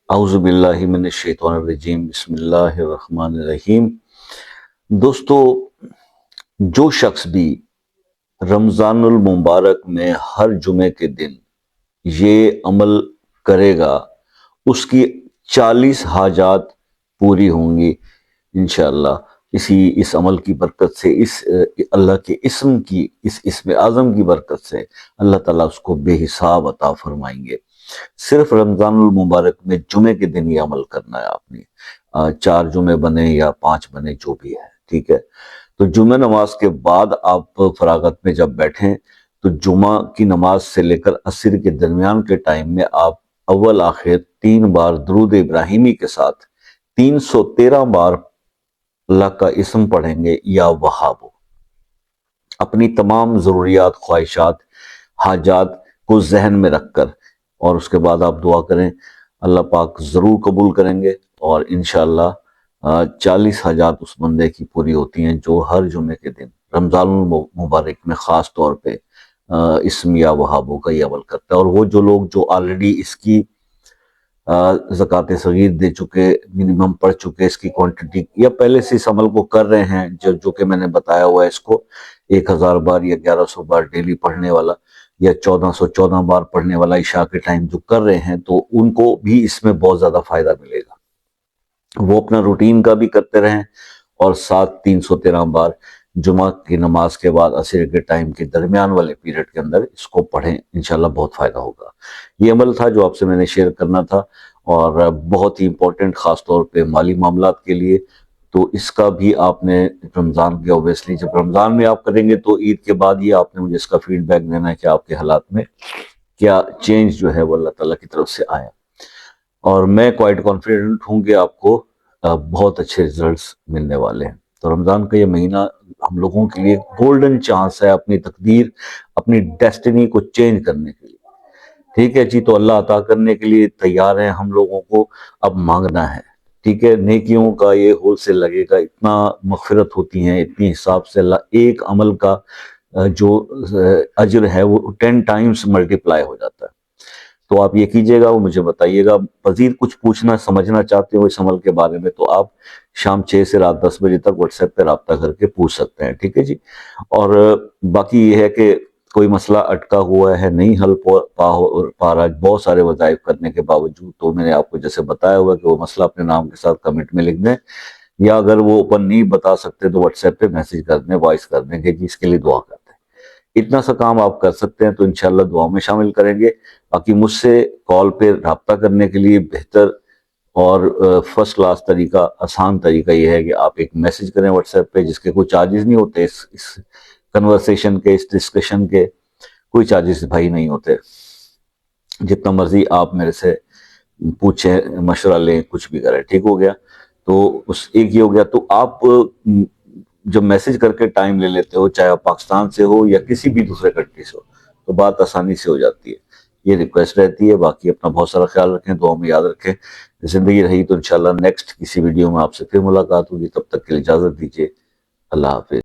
اعوذ باللہ من الشیطان الرجیم، بسم اللہ الرحمن الرحیم۔ دوستو، جو شخص بھی رمضان المبارک میں ہر جمعے کے دن یہ عمل کرے گا اس کی 40 حاجات پوری ہوں گی انشاءاللہ۔ اس عمل کی برکت سے، اس اللہ کے اسم اعظم کی برکت سے اللہ تعالیٰ اس کو بے حساب عطا فرمائیں گے۔ صرف رمضان المبارک میں جمعے کے دن یہ عمل کرنا ہے آپ نے، 4 جمعے بنے یا 5 بنے جو بھی ہے، ٹھیک ہے۔ تو جمعہ نماز کے بعد آپ فراغت میں جب بیٹھیں تو جمعہ کی نماز سے لے کر عصر کے درمیان کے ٹائم میں آپ اول آخر 3 بار درود ابراہیمی کے ساتھ 313 بار اللہ کا اسم پڑھیں گے، یا وہاب۔ اپنی تمام ضروریات، خواہشات، حاجات کو ذہن میں رکھ کر، اور اس کے بعد آپ دعا کریں، اللہ پاک ضرور قبول کریں گے، اور انشاءاللہ 40 حاجات اس بندے کی پوری ہوتی ہیں جو ہر جمعے کے دن رمضان المبارک میں خاص طور پہ اسم یا وہابوں کا یہ عمل کرتا ہے۔ اور وہ جو لوگ جو آلریڈی اس کی زکوٰۃ صغیر دے چکے، منیمم پڑھ چکے اس کی کوانٹٹی، یا پہلے سے اس عمل کو کر رہے ہیں، جو کہ میں نے بتایا ہوا ہے، اس کو 1000 بار یا 1100 بار ڈیلی پڑھنے والا، یا 1414 بار پڑھنے والا عشاء کے ٹائم جو کر رہے ہیں، تو ان کو بھی اس میں بہت زیادہ فائدہ ملے گا۔ وہ اپنا روٹین کا بھی کرتے رہیں، اور ساتھ 313 بار جمعہ کی نماز کے بعد عصر کے ٹائم کے درمیان والے پیریڈ کے اندر اس کو پڑھیں، انشاءاللہ بہت فائدہ ہوگا۔ یہ عمل تھا جو آپ سے میں نے شیئر کرنا تھا، اور بہت ہی امپورٹنٹ، خاص طور پہ مالی معاملات کے لیے۔ تو اس کا بھی آپ نے رمضان کے اوبیسلی جب رمضان میں آپ کریں گے تو عید کے بعد ہی آپ نے مجھے اس کا فیڈ بیک دینا ہے کہ آپ کے حالات میں کیا چینج جو ہے وہ اللہ تعالیٰ کی طرف سے آیا۔ اور میں کوائٹ کانفیڈنٹ ہوں کہ آپ کو بہت اچھے ریزلٹس ملنے والے ہیں۔ تو رمضان کا یہ مہینہ ہم لوگوں کے لیے گولڈن چانس ہے اپنی تقدیر، اپنی ڈیسٹنی کو چینج کرنے کے لیے، ٹھیک ہے جی۔ تو اللہ عطا کرنے کے لیے تیار ہیں، ہم لوگوں کو اب مانگنا ہے، ٹھیک ہے۔ نیکیوں کا یہ ہول سیل لگے گا، اتنا مغفرت ہوتی ہیں، اتنی حساب سے اللہ ایک عمل کا جو اجر ہے وہ 10 ٹائمز ملٹیپلائی ہو جاتا ہے۔ تو آپ یہ کیجئے گا، وہ مجھے بتائیے گا۔ مزید کچھ پوچھنا سمجھنا چاہتے ہو اس عمل کے بارے میں تو آپ شام 6 سے رات 10 بجے تک واٹس ایپ پہ رابطہ کر کے پوچھ سکتے ہیں، ٹھیک ہے جی۔ اور باقی یہ ہے کہ کوئی مسئلہ اٹکا ہوا ہے، نہیں حل پا رہا، بہت سارے وظائف کرنے کے باوجود، تو میں نے آپ کو جیسے بتایا ہوا کہ وہ مسئلہ اپنے نام کے ساتھ کمنٹ میں لکھ دیں، یا اگر وہ اوپن نہیں بتا سکتے تو واٹس ایپ پہ میسج کر دیں، وائس کر دیں کہ جی اس کے لیے دعا کرتے ہیں۔ اتنا سا کام آپ کر سکتے ہیں تو انشاءاللہ دعا میں شامل کریں گے۔ باقی مجھ سے کال پہ رابطہ کرنے کے لیے بہتر اور فرسٹ کلاس طریقہ، آسان طریقہ یہ ہے کہ آپ ایک میسج کریں واٹس ایپ پہ، جس کے کوئی چارجز نہیں ہوتے، اس کنورسیشن کے، اس ڈسکشن کے کوئی چارجز بھائی نہیں ہوتے۔ جتنا مرضی آپ میرے سے پوچھیں، مشورہ لیں، کچھ بھی کریں، ٹھیک ہو گیا۔ تو اس ایک ہی ہو گیا۔ تو آپ جب میسج کر کے ٹائم لے لیتے ہو، چاہے آپ پاکستان سے ہو یا کسی بھی دوسرے کنٹری سے ہو، تو بات آسانی سے ہو جاتی ہے، یہ ریکویسٹ رہتی ہے۔ باقی اپنا بہت سارا خیال رکھیں، دعا میں یاد رکھیں۔ زندگی رہی تو انشاءاللہ نیکسٹ کسی ویڈیو میں آپ سے پھر ملاقات ہوگی، تب تک کے لیے اجازت دیجیے، اللہ حافظ۔